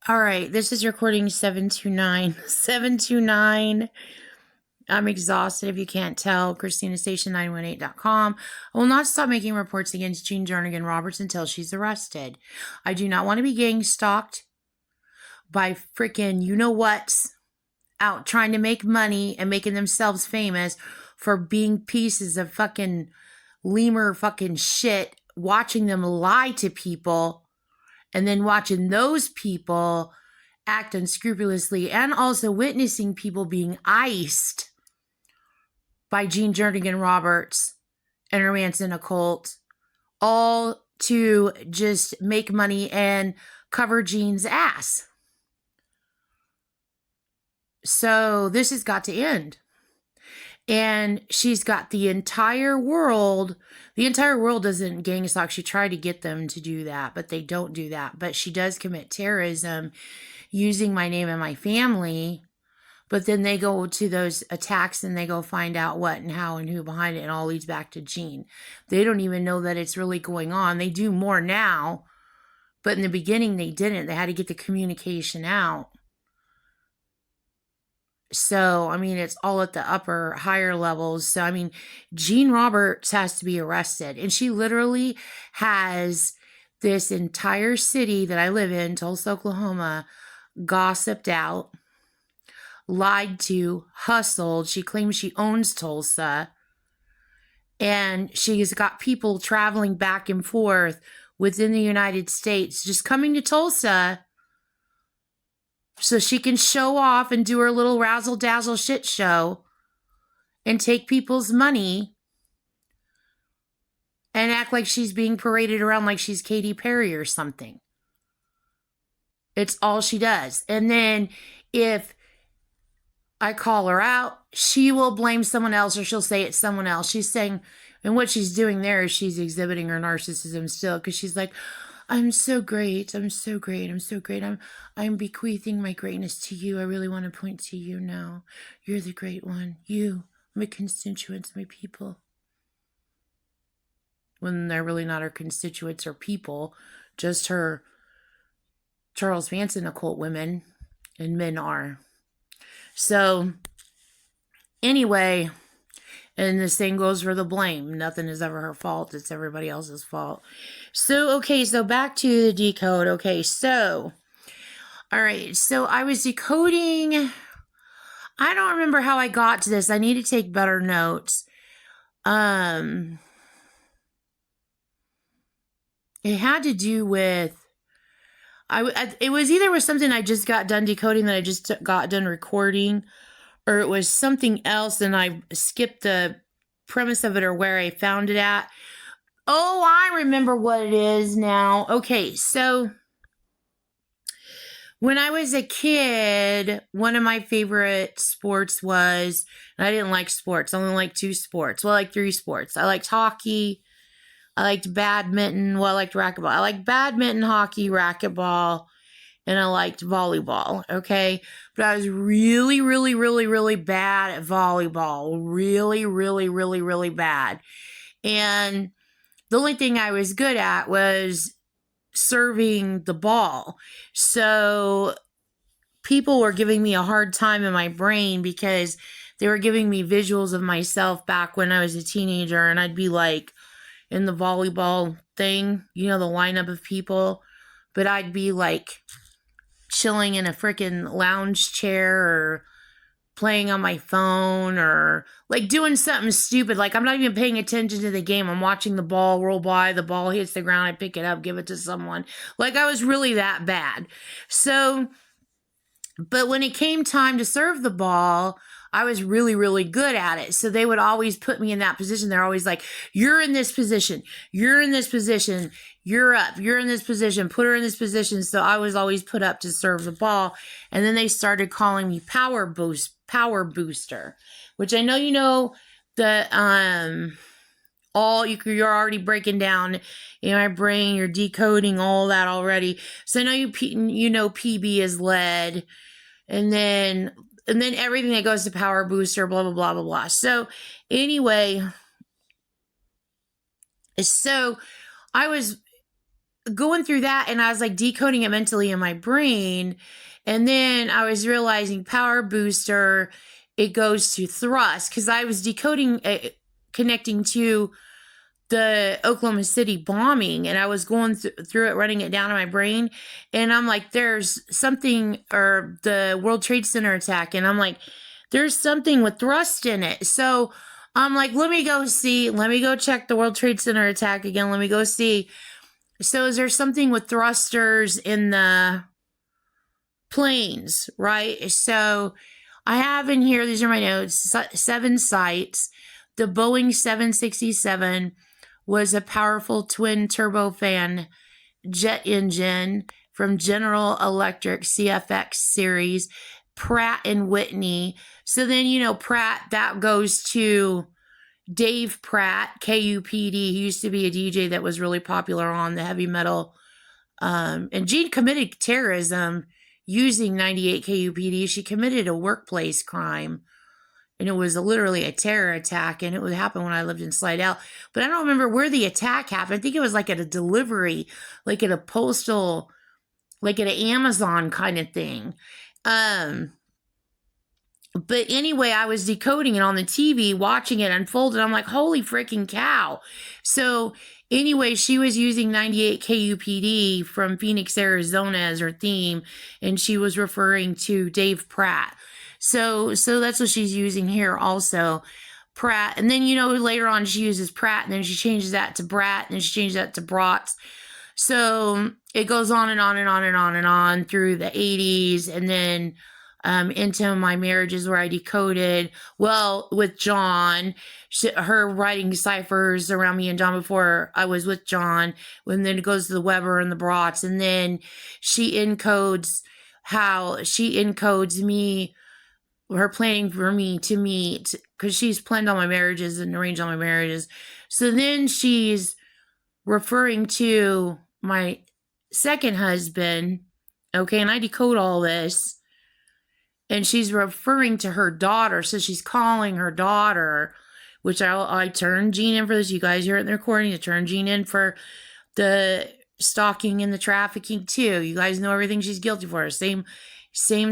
All right, this is recording 729. 729. I'm exhausted if you can't tell. ChristinaStation918.com. I will not stop making reports against Jean Jernigan Roberts until she's arrested. I do not want to be gang stalked by freaking you-know-whats out trying to make money and making themselves famous for being pieces of fucking lemur fucking shit, watching them lie to people and then watching those people act unscrupulously and also witnessing people being iced by Jean Jernigan Roberts and her Manson occult, all to just make money and cover Jean's ass. So this has got to end. And she's got the entire world doesn't gang stalk. She tried to get them to do that, but they don't do that. But she does commit terrorism using my name and my family. But then they go to those attacks and they go find out what and how and who behind it, and all leads back to Jean. They don't even know that it's really going on. They do more now, but in the beginning they didn't. They had to get the communication out. So, I mean, it's all at the higher levels. So, I mean, Jean Roberts has to be arrested. And she literally has this entire city that I live in, Tulsa, Oklahoma, gossiped out, lied to, hustled. She claims she owns Tulsa. And she's got people traveling back and forth within the United States, just coming to Tulsa so she can show off and do her little razzle-dazzle shit show and take people's money and act like she's being paraded around like she's Katy Perry or something. It's all she does. And then if I call her out, she will blame someone else, or she'll say it's someone else. She's saying, and what she's doing there is she's exhibiting her narcissism still, because she's like, I'm so great. I'm so great. I'm so great. I'm bequeathing my greatness to you. I really want to point to you now. You're the great one. You, my constituents, my people. When they're really not her constituents or people, just her Charles Manson occult women and men are. So, anyway, and the same goes for the blame. Nothing is ever her fault. It's everybody else's fault. So, okay, so back to the decode. Okay, so, all right, so I was decoding. I don't remember how I got to this. I need to take better notes. It had to do with, it was either with something I just got done decoding that I just got done recording, or it was something else and I skipped the premise of it or where I found it at. Oh, I remember what it is now. Okay, so when I was a kid, one of my favorite sports was, and I didn't like sports, I only liked 2 sports. Well, I liked 3 sports. I liked hockey, I liked badminton, well, I liked racquetball. I liked badminton, hockey, racquetball, and I liked volleyball, okay? But I was really, really, really, really bad at volleyball. Really, really, really, really bad. And the only thing I was good at was serving the ball. So people were giving me a hard time in my brain because they were giving me visuals of myself back when I was a teenager, and I'd be like in the volleyball thing, you know, the lineup of people, but I'd be like chilling in a freaking lounge chair or playing on my phone or like doing something stupid. Like I'm not even paying attention to the game. I'm watching the ball roll by. The ball hits the ground. I pick it up, give it to someone. Like I was really that bad. So, but when it came time to serve the ball, I was really, really good at it. So they would always put me in that position. They're always like, you're in this position. You're in this position. You're up. You're in this position. Put her in this position. So I was always put up to serve the ball. And then they started calling me power booster, which I know you know the you're already breaking down in my brain. You're decoding all that already. So I know you know PB is lead, and then everything that goes to power booster, blah, blah, blah, blah, blah. So anyway, so I was going through that and I was like decoding it mentally in my brain. And then I was realizing power booster, it goes to thrust because I was decoding, connecting to the Oklahoma City bombing and I was going through it, running it down in my brain. And I'm like, there's something, or the World Trade Center attack. And I'm like, there's something with thrust in it. So I'm like, let me go check the World Trade Center attack again. Let me go see. So is there something with thrusters in the planes, right? So I have in here, these are my notes, 7 sites. The Boeing 767 was a powerful twin turbofan jet engine from General Electric CFX series, Pratt and Whitney. So then, Pratt, that goes to Dave Pratt, KUPD. He used to be a DJ that was really popular on the heavy metal. And Jean committed terrorism using 98 KUPD. She committed a workplace crime. And it was literally a terror attack, and it would happen when I lived in Slidell. But I don't remember where the attack happened. I think it was like at a delivery, like at a postal, like at an Amazon kind of thing. But anyway, I was decoding it on the TV, watching it unfold, and I'm like, holy freaking cow. So anyway, she was using 98 KUPD from Phoenix, Arizona as her theme, and she was referring to Dave Pratt. So that's what she's using here also, Pratt. And then, later on she uses Pratt, and then she changes that to Brat, and then she changes that to Bratz. So it goes on and on and on and on and on through the 80s, and then into my marriages where I decoded, well, with John, her writing ciphers around me and John before I was with John, and then it goes to the Weber and the Bratz, and then she encodes me, her planning for me to meet, because she's planned all my marriages and arranged all my marriages. So then she's referring to my second husband, okay, and I decode all this, and she's referring to her daughter, so she's calling her daughter, which I turned Jean in for this. You guys hear it in the recording. I turned Jean in for the stalking and the trafficking too. You guys know everything she's guilty for. Same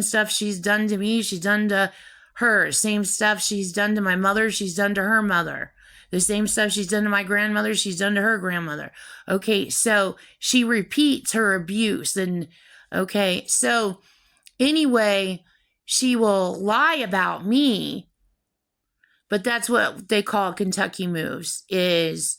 stuff she's done to me, she's done to her. Same stuff she's done to my mother, she's done to her mother. The same stuff she's done to my grandmother, she's done to her grandmother. Okay, so she repeats her abuse. And okay, so anyway, she will lie about me, but that's what they call Kentucky moves. Is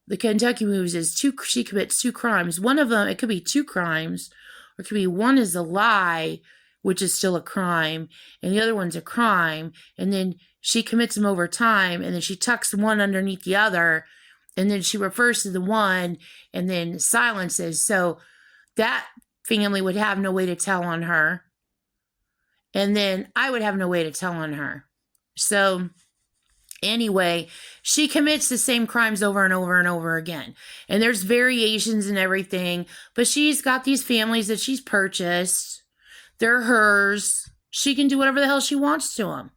the Kentucky moves is she commits 2 crimes. One of them, it could be 2 crimes. Or it could be one is a lie, which is still a crime, and the other one's a crime, and then she commits them over time, and then she tucks one underneath the other, and then she refers to the one, and then silences. So that family would have no way to tell on her, and then I would have no way to tell on her. So anyway, she commits the same crimes over and over and over again. And there's variations and everything, but she's got these families that she's purchased. They're hers. She can do whatever the hell she wants to them.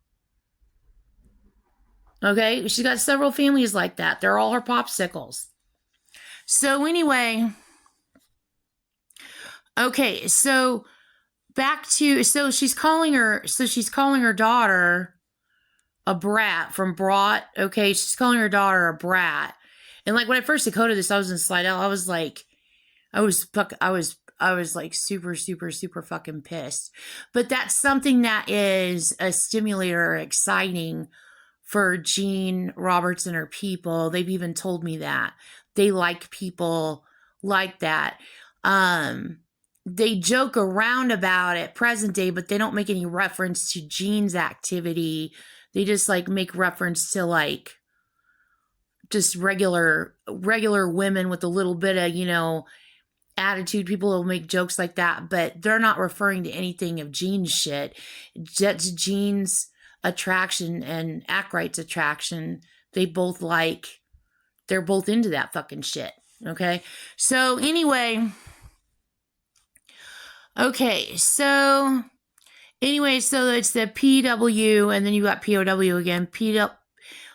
Okay? She's got several families like that. They're all her popsicles. So anyway, okay, so back to, so she's calling her daughter a brat from Brat. Okay, she's calling her daughter a brat. And like when I first decoded this, I was in Slidell. I was like super, super, super fucking pissed. But that's something that is a stimulator, exciting for Jean Roberts and her people. They've even told me that they like people like that. They joke around about it present day, but they don't make any reference to Jean's activity. They just like make reference to like just regular women with a little bit of, attitude. People will make jokes like that, but they're not referring to anything of Jean's shit. That's Jean's attraction and Ackbright's attraction. They're both into that fucking shit. Okay. So anyway, so it's the PW, and then you got POW again.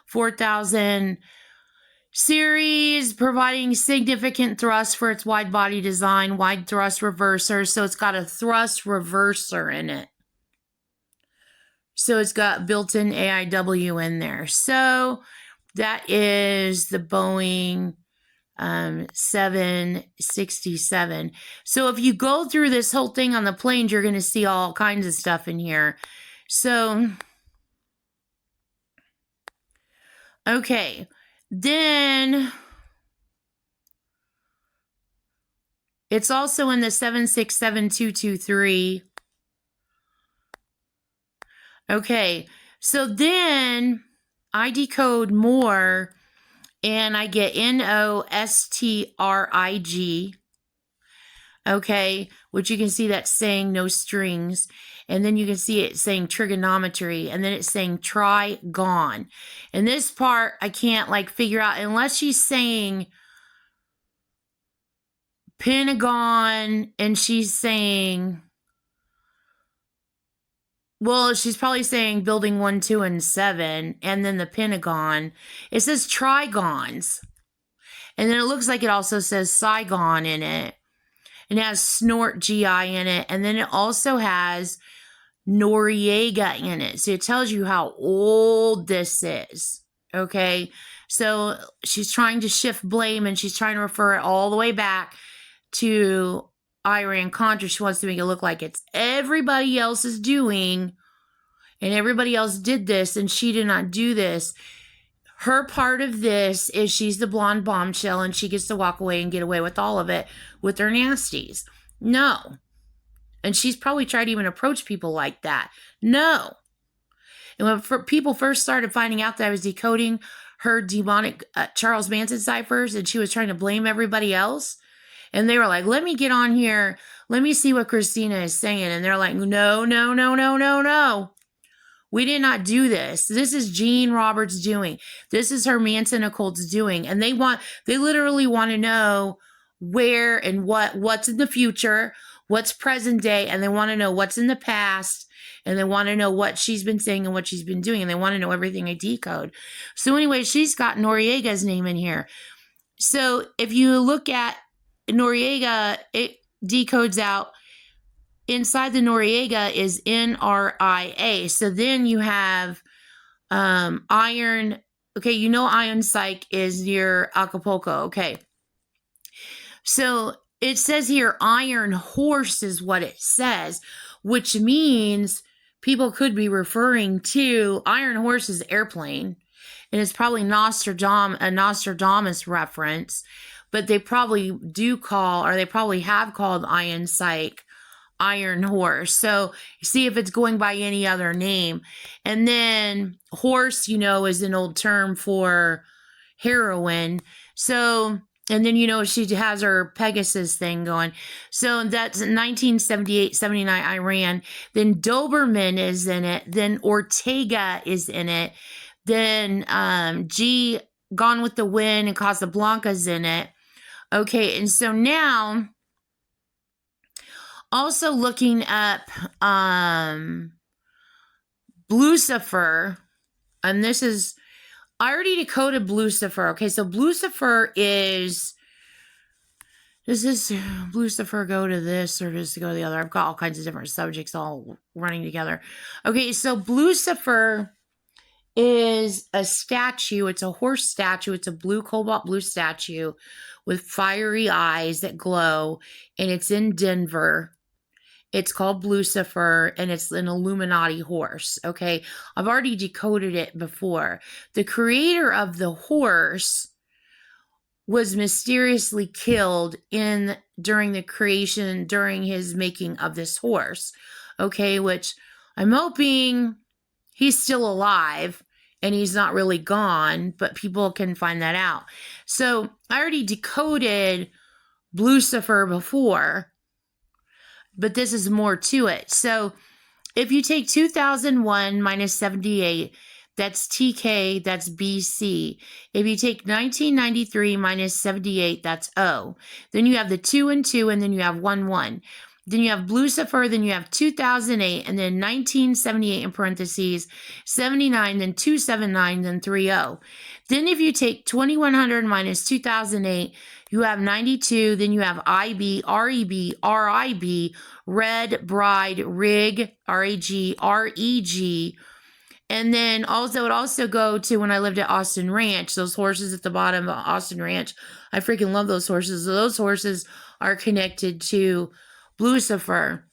4,000 series providing significant thrust for its wide body design, wide thrust reverser. So it's got a thrust reverser in it. So it's got built-in AIW in there. So that is the Boeing 767. So if you go through this whole thing on the planes, you're going to see all kinds of stuff in here. So, okay. Then it's also in the 767223. Okay. So then I decode more and I get NOSTRIG. Okay. Which you can see that's saying no strings. And then you can see it saying trigonometry, and then it's saying trigon. And this part I can't like figure out unless she's saying Pentagon and she's saying, well, she's probably saying building 1, 2, and 7, and then the Pentagon. It says trigons. And then it looks like it also says Saigon in it. It has Snort GI in it, and then it also has Noriega in it. So it tells you how old this is. Okay. So she's trying to shift blame and she's trying to refer it all the way back to Iran-Contra. She wants to make it look like it's everybody else is doing and everybody else did this and she did not do this. Her part of this is she's the blonde bombshell and she gets to walk away and get away with all of it with her nasties. No. And she's probably tried to even approach people like that. No. And when people first started finding out that I was decoding her demonic Charles Manson ciphers and she was trying to blame everybody else, and they were like, let me get on here. Let me see what Christina is saying. And they're like, no, no, no, no, no, no. We did not do this. This is Jean Roberts doing. This is her Manson occults doing. And they literally want to know where and what's in the future, what's present day, and they want to know what's in the past, and they want to know what she's been saying and what she's been doing, and they want to know everything I decode. So anyway, she's got Noriega's name in here. So if you look at Noriega, it decodes out inside the Noriega is NRIA. So then you have iron. Okay, you know Iron Psych is near Acapulco. Okay. So it says here Iron Horse is what it says, which means people could be referring to Iron Horse's airplane. And it's probably a Nostradamus reference, but they probably do call, or they probably have called Iron Psych Iron Horse. So see if it's going by any other name. And then horse, is an old term for heroin. So, and then, she has her Pegasus thing going. So that's 1978, 79 Iran. Then Doberman is in it. Then Ortega is in it. Then Gone with the Wind and Casablanca's in it. Okay, and so now, also looking up Lucifer, and this is, I already decoded Lucifer. Okay, so Lucifer is, does this Lucifer go to this or does it go to the other? I've got all kinds of different subjects all running together. Okay, so Lucifer is a statue. It's a horse statue. It's a blue, cobalt blue statue with fiery eyes that glow, and it's in Denver. It's called Lucifer, and it's an Illuminati horse, okay? I've already decoded it before. The creator of the horse was mysteriously killed during his making of this horse, okay? Which I'm hoping he's still alive, and he's not really gone, but people can find that out. So I already decoded Lucifer before, but this is more to it. So if you take 2001 minus 78, that's TK, that's BC. If you take 1993 minus 78, that's O. Then you have the 2 and 2, and then you have 1, 1. then you have Lucifer, then you have 2008, and then 1978 in parentheses, 79, then 279, then 30. Then if you take 2100 minus 2008, you have 92, then you have IB, REB, RIB, Red, Bride, Rig, RAG, REG. And then also, it also go to when I lived at Austin Ranch, those horses at the bottom of Austin Ranch. I freaking love those horses. Those horses are connected to Lucifer.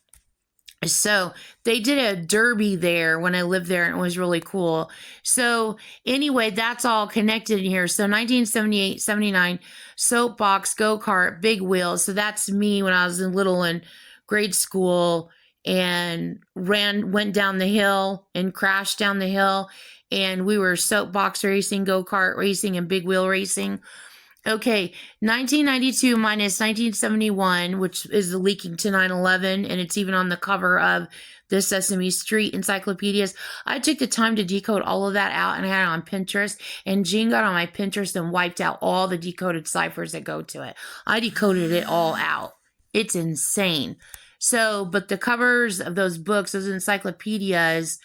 So they did a derby there when I lived there, and it was really cool. So anyway, that's all connected in here. So 1978, 79, soapbox, go-kart, big wheels. So that's me when I was in grade school and went down the hill and crashed down the hill. And we were soapbox racing, go-kart racing, and big wheel racing. Okay, 1992 minus 1971, which is the leaking to 9/11, and it's even on the cover of the Sesame Street encyclopedias. I took the time to decode all of that out, and I had it on Pinterest, and Jean got on my Pinterest and wiped out all the decoded ciphers that go to it. I decoded it all out. It's insane. So, but the covers of those books, those encyclopedias,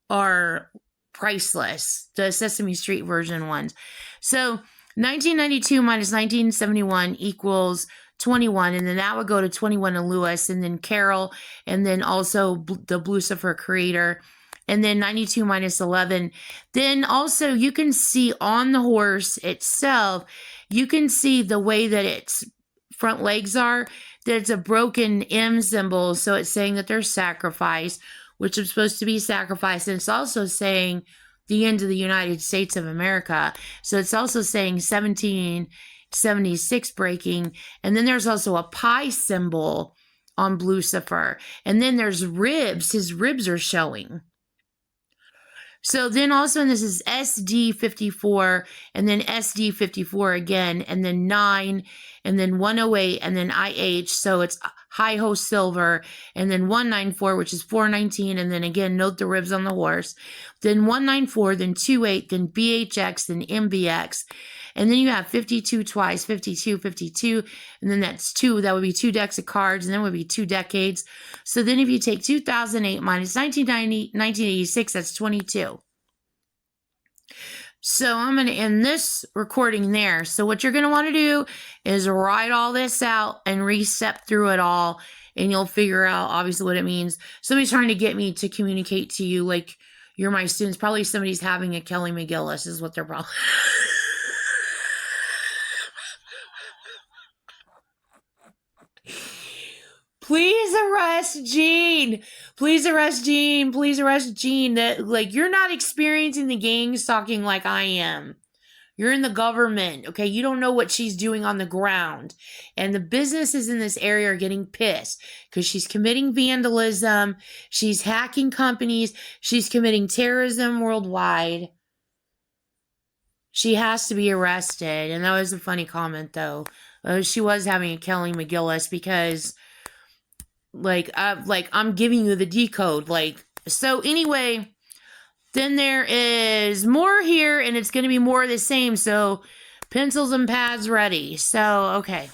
are priceless. The Sesame Street version ones. So, 1992 minus 1971 equals 21, and then that would go to 21 and Lewis, and then Carol, and then also the Lucifer creator, and then 92 minus 11. Then also you can see on the horse itself, you can see the way that its front legs are, that it's a broken M symbol, so it's saying that there's sacrifice, which is supposed to be sacrifice, and it's also saying the end of the United States of America. So it's also saying 1776 breaking. And then there's also a pi symbol on Lucifer. And then there's ribs. His ribs are showing. So then also, and this is SD54, and then SD54 again, and then 9, and then 108, and then IH. So it's Hi-Ho Silver, and then 194, which is 419, and then again, note the ribs on the horse. Then 194, then 28, then BHX, then MBX. And then you have 52 twice, 52, 52, and then that's 2. That would be 2 decks of cards, and then would be 2 decades. So then if you take 2008 minus 1990, 1986, that's 22. So I'm going to end this recording there. So what you're going to want to do is write all this out and reset through it all, and you'll figure out obviously what it means. Somebody's trying to get me to communicate to you like you're my students. Probably somebody's having a Kelly McGillis is what they're probably... Please arrest Jean. Please arrest Jean. Please arrest Jean. That, like, you're not experiencing the gang stalking like I am. You're in the government, okay? You don't know what she's doing on the ground. And the businesses in this area are getting pissed because she's committing vandalism. She's hacking companies. She's committing terrorism worldwide. She has to be arrested. And that was a funny comment, though. She was having a Kelly McGillis because... I'm giving you the decode, so anyway, then there is more here, and it's going to be more of the same, so pencils and pads ready, so, okay.